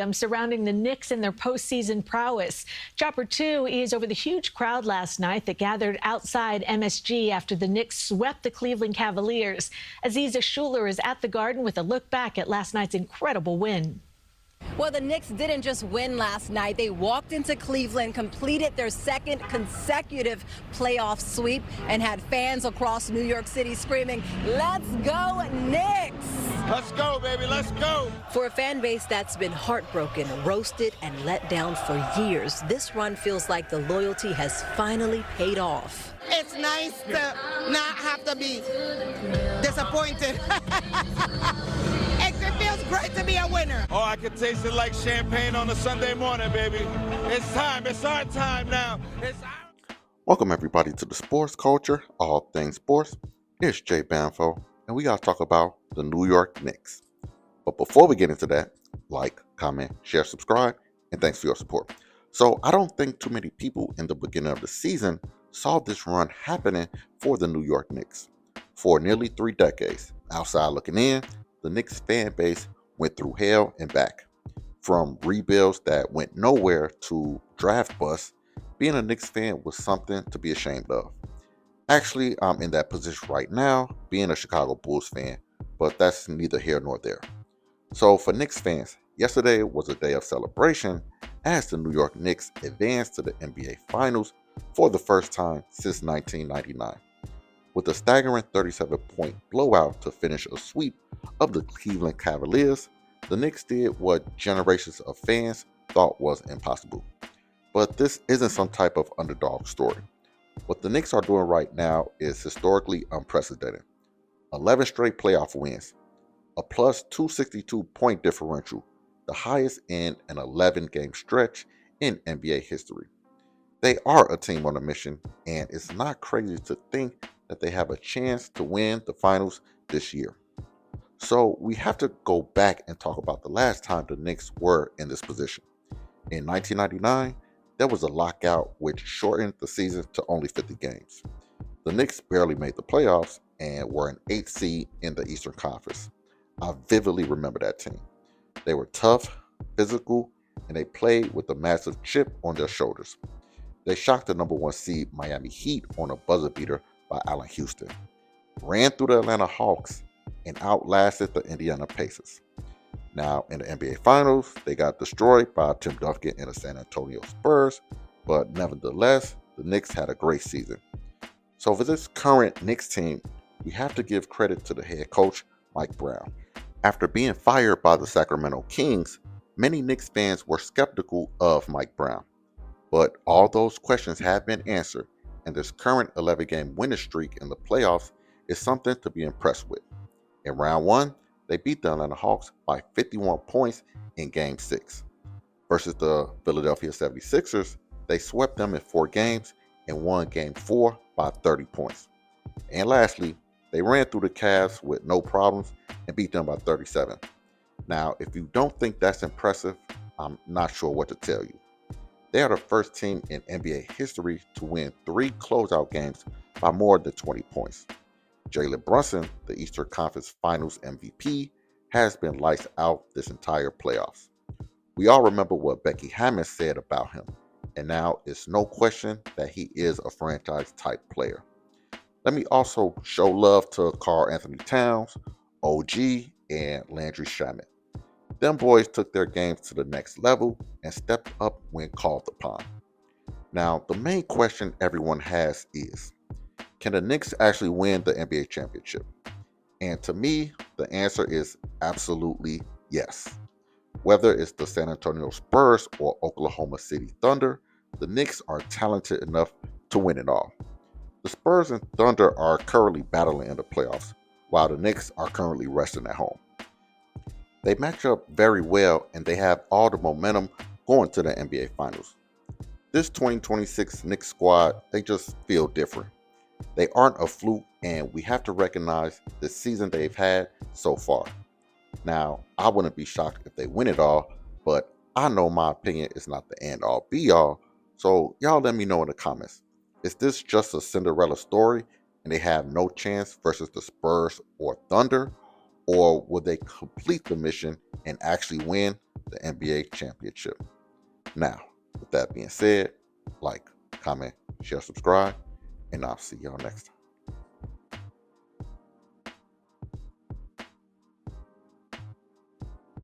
stadium surrounding the Knicks and their postseason prowess. Chopper 2 eased over the huge crowd last night that gathered outside MSG after the Knicks swept the Cleveland Cavaliers. Aziza Schuler is at the Garden with a look back at last night's incredible win. Well, the Knicks didn't just win last night. They walked into Cleveland, completed their second consecutive playoff sweep, and had fans across New York City screaming, "Let's go, Knicks!" Let's go, baby, let's go. For a fan base that's been heartbroken, roasted, and let down for years, this run feels like the loyalty has finally paid off. It's nice to not have to be disappointed. It feels great to be a winner. Oh, I can taste it like champagne on a Sunday morning, baby. It's time. It's our time now. Welcome, everybody, to the Sports Culture, all things sports. It's Jay Banfo, and we got to talk about the New York Knicks. But before we get into that, like, comment, share, subscribe, and thanks for your support. So I don't think too many people in the beginning of the season saw this run happening for the New York Knicks. For nearly 3 decades, outside looking in, the Knicks fan base went through hell and back. From rebuilds that went nowhere to draft busts, being a Knicks fan was something to be ashamed of. Actually, I'm in that position right now, being a Chicago Bulls fan, but that's neither here nor there. So for Knicks fans, yesterday was a day of celebration as the New York Knicks advanced to the NBA Finals for the first time since 1999. With a staggering 37-point blowout to finish a sweep of the Cleveland Cavaliers, the Knicks did what generations of fans thought was impossible. But this isn't some type of underdog story. What the Knicks are doing right now is historically unprecedented. 11 straight playoff wins, a plus 262 point differential, the highest in an 11-game stretch in NBA history. They are a team on a mission, and it's not crazy to think that they have a chance to win the finals this year. So we have to go back and talk about the last time the Knicks were in this position. In 1999, there was a lockout which shortened the season to only 50 games. The Knicks barely made the playoffs and were an 8th seed in the Eastern Conference. I vividly remember that team. They were tough, physical, and they played with a massive chip on their shoulders. They shocked the number 1 seed Miami Heat on a buzzer beater by Allen Houston, ran through the Atlanta Hawks, and outlasted the Indiana Pacers. Now, in the NBA Finals, they got destroyed by Tim Duncan and the San Antonio Spurs, but nevertheless, the Knicks had a great season. So for this current Knicks team, we have to give credit to the head coach, Mike Brown. After being fired by the Sacramento Kings, many Knicks fans were skeptical of Mike Brown. But all those questions have been answered, and this current 11-game winning streak in the playoffs is something to be impressed with. In round 1, they beat the Atlanta Hawks by 51 points in Game 6. Versus the Philadelphia 76ers, they swept them in 4 games and won Game 4 by 30 points. And lastly, they ran through the Cavs with no problems and beat them by 37. Now, if you don't think that's impressive, I'm not sure what to tell you. They are the first team in NBA history to win 3 closeout games by more than 20 points. Jalen Brunson, the Eastern Conference Finals MVP, has been lights out this entire playoffs. We all remember what Becky Hammon said about him, and now it's no question that he is a franchise-type player. Let me also show love to Karl Anthony Towns, OG, and Landry Shamet. Them boys took their games to the next level and stepped up when called upon. Now, the main question everyone has is, can the Knicks actually win the NBA championship? And to me, the answer is absolutely yes. Whether it's the San Antonio Spurs or Oklahoma City Thunder, the Knicks are talented enough to win it all. The Spurs and Thunder are currently battling in the playoffs, while the Knicks are currently resting at home. They match up very well, and they have all the momentum going to the NBA Finals. This 2026 Knicks squad, they just feel different. They aren't a fluke, and we have to recognize the season they've had so far. Now, I wouldn't be shocked if they win it all, but I know my opinion is not the end all be all, so y'all let me know in the comments. Is this just a Cinderella story and they have no chance versus the Spurs or Thunder? Or will they complete the mission and actually win the NBA championship. Now, with that being said, like, comment, share, subscribe, and I'll see y'all next time.